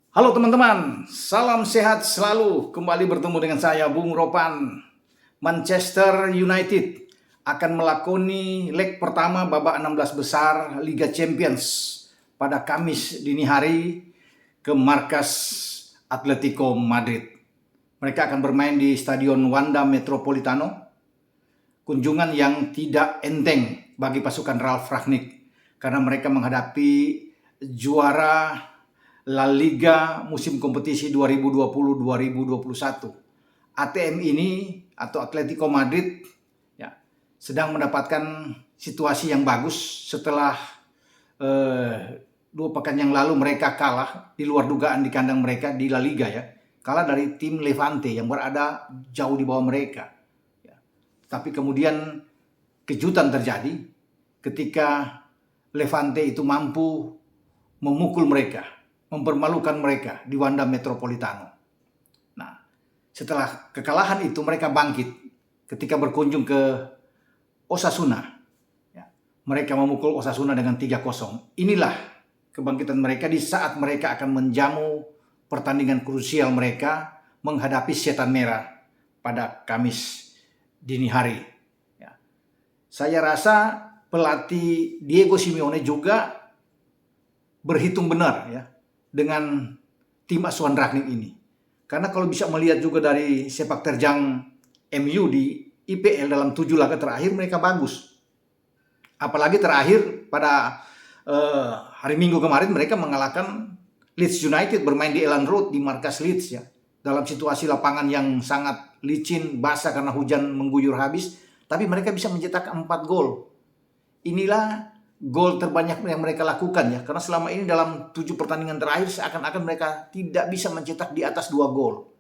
Halo teman-teman, salam sehat selalu. Kembali bertemu dengan saya, Bung Ropan. Manchester United akan melakoni leg pertama babak 16 besar Liga Champions pada Kamis dini hari ke markas Atletico Madrid. Mereka akan bermain di Stadion Wanda Metropolitano. Kunjungan yang tidak enteng bagi pasukan Ralf Rangnick karena mereka menghadapi juara La Liga musim kompetisi 2020-2021. ATM ini atau Atletico Madrid ya, sedang mendapatkan situasi yang bagus setelah 2 pekan yang lalu mereka kalah di luar dugaan di kandang mereka di La Liga ya. Kalah dari tim Levante yang berada jauh di bawah mereka. Ya. Tapi kemudian kejutan terjadi ketika Levante itu mampu memukul mereka, mempermalukan mereka di Wanda Metropolitano. Nah, setelah kekalahan itu mereka bangkit ketika berkunjung ke Osasuna. Ya, mereka memukul Osasuna dengan 3-0. Inilah kebangkitan mereka di saat mereka akan menjamu pertandingan krusial mereka menghadapi Setan Merah pada Kamis dini hari. Ya. Saya rasa pelatih Diego Simeone juga berhitung benar ya dengan tim asuhan Rangnick ini. Karena kalau bisa melihat juga dari sepak terjang MU di IPL dalam 7 laga terakhir mereka bagus. Apalagi terakhir pada hari Minggu kemarin mereka mengalahkan Leeds United bermain di Elland Road di markas Leeds ya. Dalam situasi lapangan yang sangat licin, basah karena hujan mengguyur habis, tapi mereka bisa mencetak 4 gol. Inilah gol terbanyak yang mereka lakukan ya, karena selama ini dalam 7 pertandingan terakhir seakan-akan mereka tidak bisa mencetak di atas 2 gol.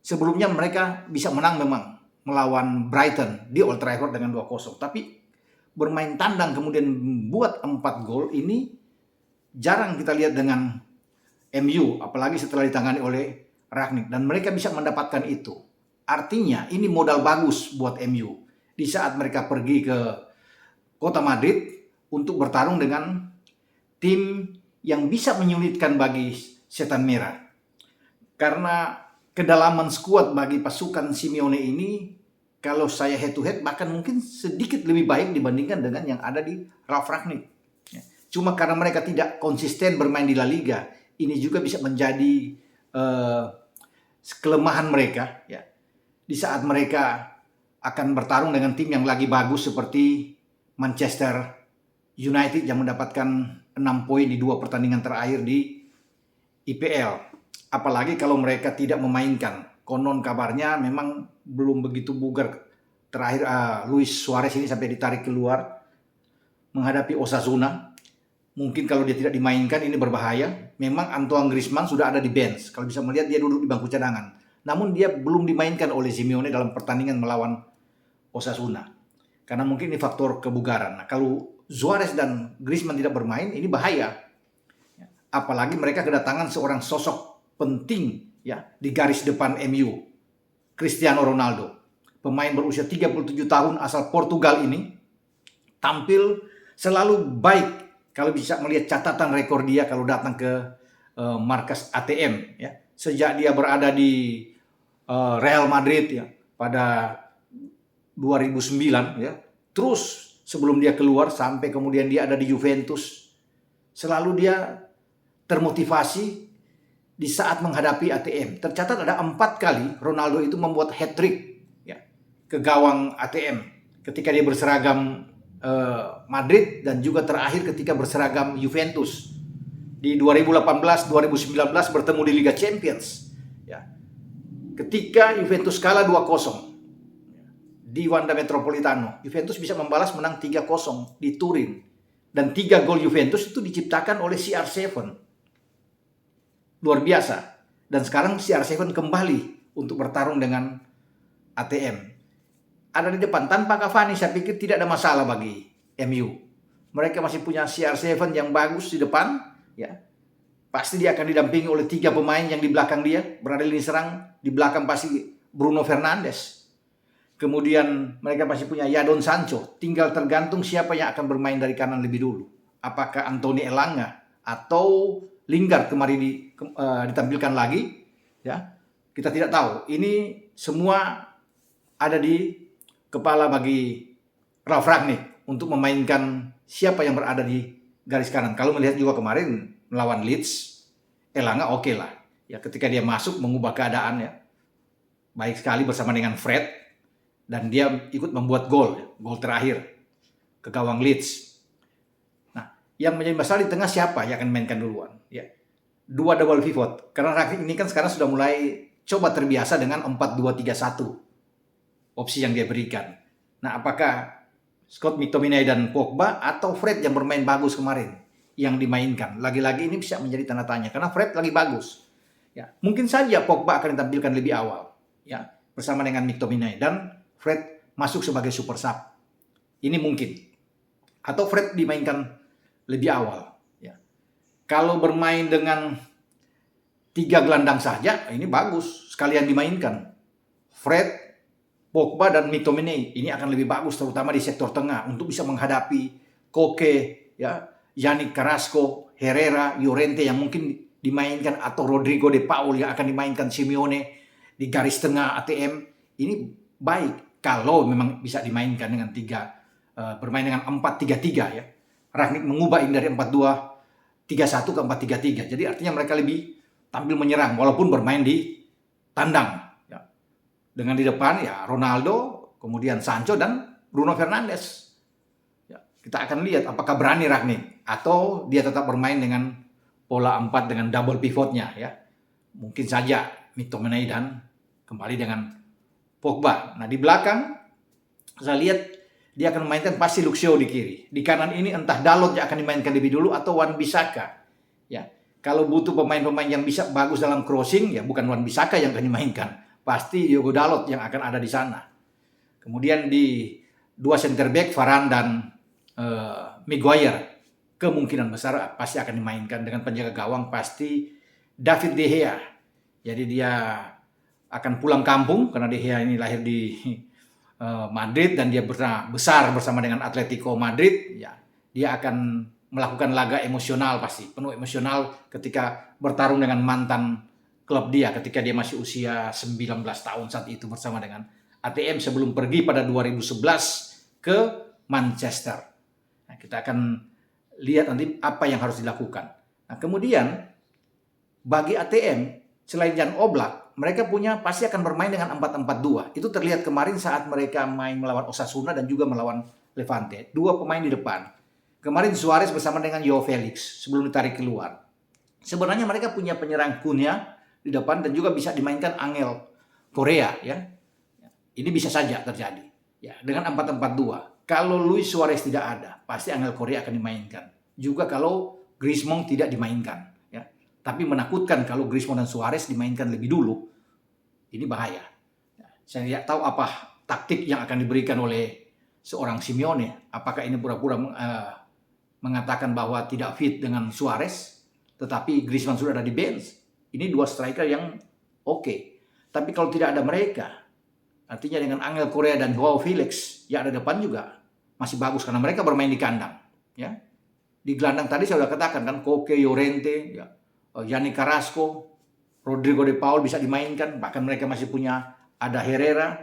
Sebelumnya mereka bisa menang memang melawan Brighton di Old Trafford dengan 2-0, tapi bermain tandang kemudian membuat 4 gol ini jarang kita lihat dengan MU, apalagi setelah ditangani oleh Rangnick, dan mereka bisa mendapatkan itu. Artinya ini modal bagus buat MU di saat mereka pergi ke Kota Madrid untuk bertarung dengan tim yang bisa menyulitkan bagi Setan Merah. Karena kedalaman skuad bagi pasukan Simeone ini, kalau saya head to head bahkan mungkin sedikit lebih baik dibandingkan dengan yang ada di Ralf Rangnick. Cuma karena mereka tidak konsisten bermain di La Liga, ini juga bisa menjadi kelemahan mereka ya. Di saat mereka akan bertarung dengan tim yang lagi bagus seperti Manchester United yang mendapatkan 6 poin di 2 pertandingan terakhir di IPL. Apalagi kalau mereka tidak memainkan. Konon kabarnya memang belum begitu bugar. Terakhir Luis Suarez ini sampai ditarik keluar menghadapi Osasuna. Mungkin kalau dia tidak dimainkan ini berbahaya. Memang Antoine Griezmann sudah ada di bench. Kalau bisa melihat dia duduk di bangku cadangan. Namun dia belum dimainkan oleh Simeone dalam pertandingan melawan Osasuna. Karena mungkin ini faktor kebugaran. Nah, kalau Suarez dan Griezmann tidak bermain, ini bahaya. Apalagi mereka kedatangan seorang sosok penting ya di garis depan MU, Cristiano Ronaldo. Pemain berusia 37 tahun asal Portugal ini tampil selalu baik kalau bisa melihat catatan rekor dia kalau datang ke markas ATM ya. Sejak dia berada di Real Madrid ya pada 2009 ya. Terus sebelum dia keluar sampai kemudian dia ada di Juventus, selalu dia termotivasi di saat menghadapi ATM. Tercatat ada 4 kali Ronaldo itu membuat hat-trick ya, ke gawang ATM ketika dia berseragam Madrid dan juga terakhir ketika berseragam Juventus di 2018-2019 bertemu di Liga Champions ya. Ketika Juventus kalah 2-0 di Wanda Metropolitano, Juventus bisa membalas menang 3-0 di Turin. Dan 3 gol Juventus itu diciptakan oleh CR7. Luar biasa. Dan sekarang CR7 kembali untuk bertarung dengan ATM. Ada di depan, tanpa Cavani saya pikir tidak ada masalah bagi MU. Mereka masih punya CR7 yang bagus di depan. Ya. Pasti dia akan didampingi oleh 3 pemain yang di belakang dia. Berada di lini serang, di belakang pasti Bruno Fernandes. Kemudian mereka masih punya Jadon Sancho. Tinggal tergantung siapa yang akan bermain dari kanan lebih dulu. Apakah Anthony Elanga atau Lingard kemarin ditampilkan lagi, ya kita tidak tahu. Ini semua ada di kepala bagi Ralf Rangnick untuk memainkan siapa yang berada di garis kanan. Kalau melihat juga kemarin melawan Leeds, Elanga oke lah. Ya ketika dia masuk mengubah keadaan, ya baik sekali bersama dengan Fred, dan dia ikut membuat gol terakhir ke gawang Leeds. Nah, yang menjadi masalah di tengah siapa yang akan mainkan duluan? Ya, dua double pivot. Karena Rangnick ini kan sekarang sudah mulai coba terbiasa dengan 4-2-3-1 opsi yang dia berikan. Nah, apakah Scott McTominay dan Pogba atau Fred yang bermain bagus kemarin yang dimainkan? Lagi-lagi ini bisa menjadi tanda tanya karena Fred lagi bagus. Ya, mungkin saja Pogba akan ditampilkan lebih awal, ya, bersama dengan McTominay dan Fred masuk sebagai super sub. Ini mungkin. Atau Fred dimainkan lebih awal, ya. Kalau bermain dengan 3 gelandang saja, ini bagus sekalian dimainkan. Fred, Pogba dan McTominay ini akan lebih bagus terutama di sektor tengah untuk bisa menghadapi Koke, ya, Yannick Carrasco, Herrera, Llorente yang mungkin dimainkan atau Rodrigo de Paul yang akan dimainkan Simeone di garis tengah ATM. Ini baik kalau memang bisa dimainkan dengan bermain dengan 4-3-3, ya. Rangnick mengubah ini dari 4-2-3-1 ke 4-3-3. Jadi artinya mereka lebih tampil menyerang walaupun bermain di tandang. Dengan di depan ya Ronaldo, kemudian Sancho dan Bruno Fernandes. Ya, kita akan lihat apakah berani Rangnick atau dia tetap bermain dengan pola 4 dengan double pivotnya, ya. Mungkin saja McTominay dan kembali dengan Pogba. Nah, di belakang saya lihat dia akan memainkan pasti Luxio di kiri. Di kanan ini entah Dalot yang akan dimainkan lebih dulu atau Wan-Bissaka. Ya, kalau butuh pemain-pemain yang bisa bagus dalam crossing, ya bukan Wan-Bissaka yang akan dimainkan. Pasti Diogo Dalot yang akan ada di sana. Kemudian di dua center back Varane dan Maguire kemungkinan besar pasti akan dimainkan. Dengan penjaga gawang pasti David De Gea. Jadi dia akan pulang kampung karena De Gea ini lahir di Madrid dan dia besar bersama dengan Atletico Madrid. Ya, dia akan melakukan laga emosional pasti penuh emosional ketika bertarung dengan mantan klub dia ketika dia masih usia 19 tahun saat itu bersama dengan ATM sebelum pergi pada 2011 ke Manchester. Nah, kita akan lihat nanti apa yang harus dilakukan. Nah, kemudian bagi ATM selain Jan Oblak, mereka pasti akan bermain dengan 4-4-2. Itu terlihat kemarin saat mereka main melawan Osasuna dan juga melawan Levante. Dua pemain di depan. Kemarin Suarez bersama dengan Joao Felix sebelum ditarik keluar. Sebenarnya mereka punya penyerang Cunha di depan dan juga bisa dimainkan Angel Korea, ya. Ini bisa saja terjadi. Ya, dengan 4-4-2. Kalau Luis Suarez tidak ada, pasti Angel Korea akan dimainkan. Juga kalau Griezmann tidak dimainkan, ya. Tapi menakutkan kalau Griezmann dan Suarez dimainkan lebih dulu. Ini bahaya. Ya, saya tidak tahu apa taktik yang akan diberikan oleh seorang Simeone. Apakah ini pura-pura mengatakan bahwa tidak fit dengan Suarez, tetapi Griezmann sudah ada di bench. Ini dua striker yang oke. Tapi kalau tidak ada mereka, artinya dengan Angel Korea dan Joao Felix yang ada depan juga masih bagus karena mereka bermain di kandang. Ya, di gelandang tadi saya sudah katakan kan Koke, Llorente, ya, Yannick Carrasco, Rodrigo de Paul bisa dimainkan. Bahkan mereka masih punya ada Herrera.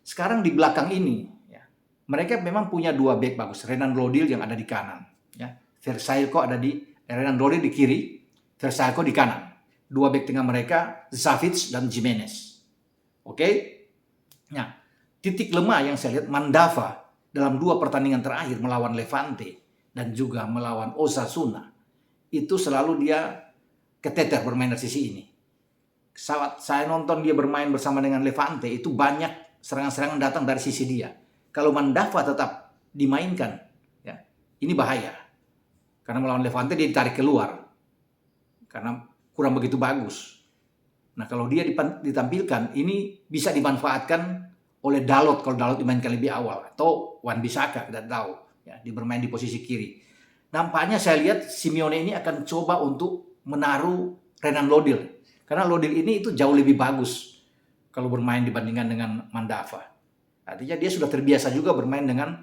Sekarang di belakang ini, ya, mereka memang punya dua back bagus. Renan Lodil yang ada di kanan. Ya, Renan Lodil di kiri, Versailles di kanan. Dua bek tengah mereka, Savic dan Jimenez. Oke? Nah, titik lemah yang saya lihat Mandava dalam dua pertandingan terakhir melawan Levante dan juga melawan Osasuna. Itu selalu dia keteter bermain dari sisi ini. Saat saya nonton dia bermain bersama dengan Levante, itu banyak serangan-serangan datang dari sisi dia. Kalau Mandava tetap dimainkan, ya, ini bahaya. Karena melawan Levante dia ditarik keluar. Karena kurang begitu bagus. Nah, kalau dia ditampilkan, ini bisa dimanfaatkan oleh Dalot kalau Dalot dimainkan lebih awal atau Wan-Bissaka, tidak tahu. Ya, dia bermain di posisi kiri. Nampaknya saya lihat Simeone ini akan coba untuk menaruh Renan Lodil. Karena Lodil ini itu jauh lebih bagus kalau bermain dibandingkan dengan Mandava. Artinya dia sudah terbiasa juga bermain dengan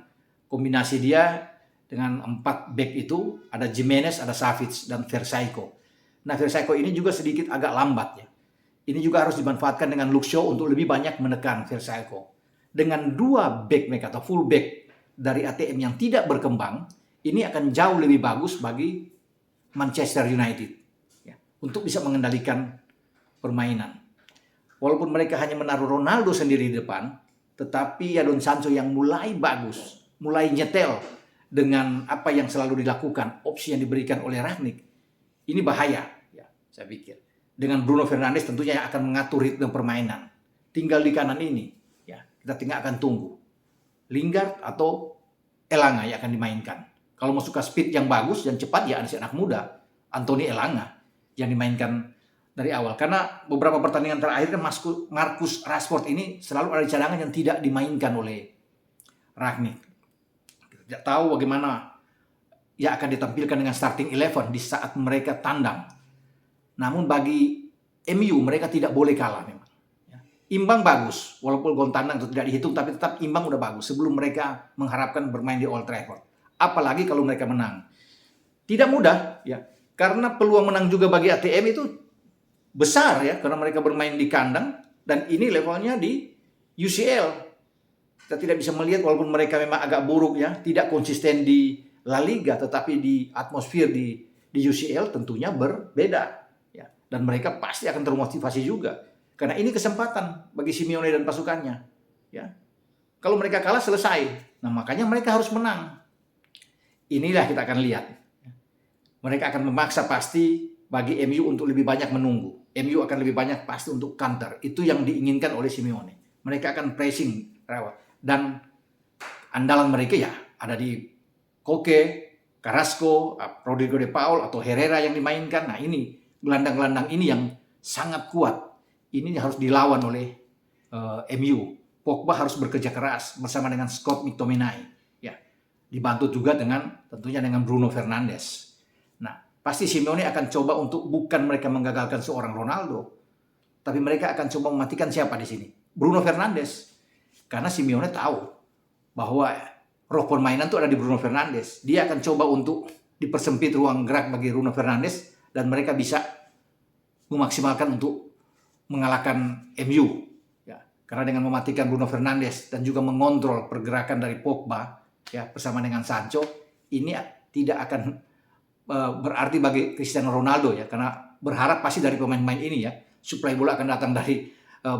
kombinasi dia dengan 4 back itu, ada Gimenez, ada Savic, dan Versailles. Nah, Versailles ini juga sedikit agak lambat ya. Ini juga harus dimanfaatkan dengan Luke Shaw untuk lebih banyak menekan Versailles. Dengan 2 back mereka atau full back dari ATM yang tidak berkembang, ini akan jauh lebih bagus bagi Manchester United ya, untuk bisa mengendalikan permainan. Walaupun mereka hanya menaruh Ronaldo sendiri di depan, tetapi Jadon Sancho yang mulai bagus, mulai nyetel dengan apa yang selalu dilakukan, opsi yang diberikan oleh Rangnick, ini bahaya ya, saya pikir. Dengan Bruno Fernandes tentunya yang akan mengatur ritme permainan. Tinggal di kanan ini ya, kita tinggal akan tunggu Lingard atau Elanga yang akan dimainkan. Kalau mau suka speed yang bagus, yang cepat, ya anak muda Anthony Elanga yang dimainkan dari awal. Karena beberapa pertandingan terakhir kan Marcus Rashford ini selalu ada cadangan yang tidak dimainkan oleh Rangnick. Tidak tahu bagaimana yang akan ditampilkan dengan starting 11 di saat mereka tandang. Namun bagi MU mereka tidak boleh kalah memang. Imbang bagus, walaupun gol tandang itu tidak dihitung, tapi tetap imbang udah bagus sebelum mereka mengharapkan bermain di Old Trafford. Apalagi kalau mereka menang. Tidak mudah ya, karena peluang menang juga bagi ATM itu besar ya, karena mereka bermain di kandang dan ini levelnya di UCL. Kita tidak bisa melihat walaupun mereka memang agak buruk ya, tidak konsisten di La Liga, tetapi di atmosfer di UCL tentunya berbeda ya. Dan mereka pasti akan termotivasi juga. Karena ini kesempatan bagi Simeone dan pasukannya ya. Kalau mereka kalah selesai. Nah, makanya mereka harus menang. Inilah kita akan lihat. Mereka akan memaksa pasti bagi MU untuk lebih banyak menunggu. MU akan lebih banyak pasti untuk counter. Itu yang diinginkan oleh Simeone. Mereka akan pressing rawat. Dan andalan mereka ya ada di Koke, Carrasco, Rodrigo de Paul atau Herrera yang dimainkan. Nah, ini gelandang-gelandang ini yang sangat kuat. Ini harus dilawan oleh MU. Pogba harus bekerja keras bersama dengan Scott McTominay. Ya, dibantu juga tentunya dengan Bruno Fernandes. Nah, pasti Simeone akan coba untuk bukan mereka menggagalkan seorang Ronaldo, tapi mereka akan coba mematikan siapa di sini? Bruno Fernandes. Karena Simeone tahu bahwa roh permainan itu ada di Bruno Fernandes. Dia akan coba untuk dipersempit ruang gerak bagi Bruno Fernandes dan mereka bisa memaksimalkan untuk mengalahkan MU. Ya, karena dengan mematikan Bruno Fernandes dan juga mengontrol pergerakan dari Pogba ya bersama dengan Sancho, ini tidak akan berarti bagi Cristiano Ronaldo ya, karena berharap pasti dari pemain-pemain ini ya, suplai bola akan datang dari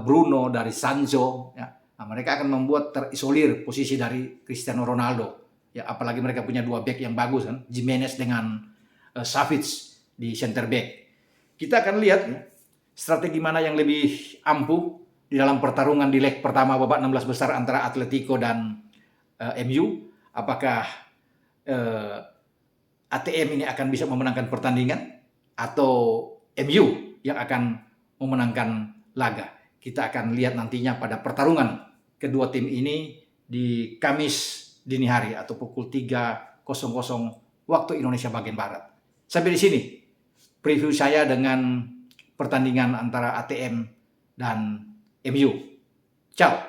Bruno, dari Sancho ya. Nah, mereka akan membuat terisolir posisi dari Cristiano Ronaldo. Ya, apalagi mereka punya 2 back yang bagus kan, Gimenez dengan Savic di center back. Kita akan lihat ya, strategi mana yang lebih ampuh di dalam pertarungan di leg pertama babak 16 besar antara Atletico dan MU. Apakah ATM ini akan bisa memenangkan pertandingan atau MU yang akan memenangkan laga? Kita akan lihat nantinya pada pertarungan kedua tim ini di Kamis dini hari atau pukul 3.00 waktu Indonesia bagian Barat. Sampai di sini preview saya dengan pertandingan antara ATM dan MU. Ciao.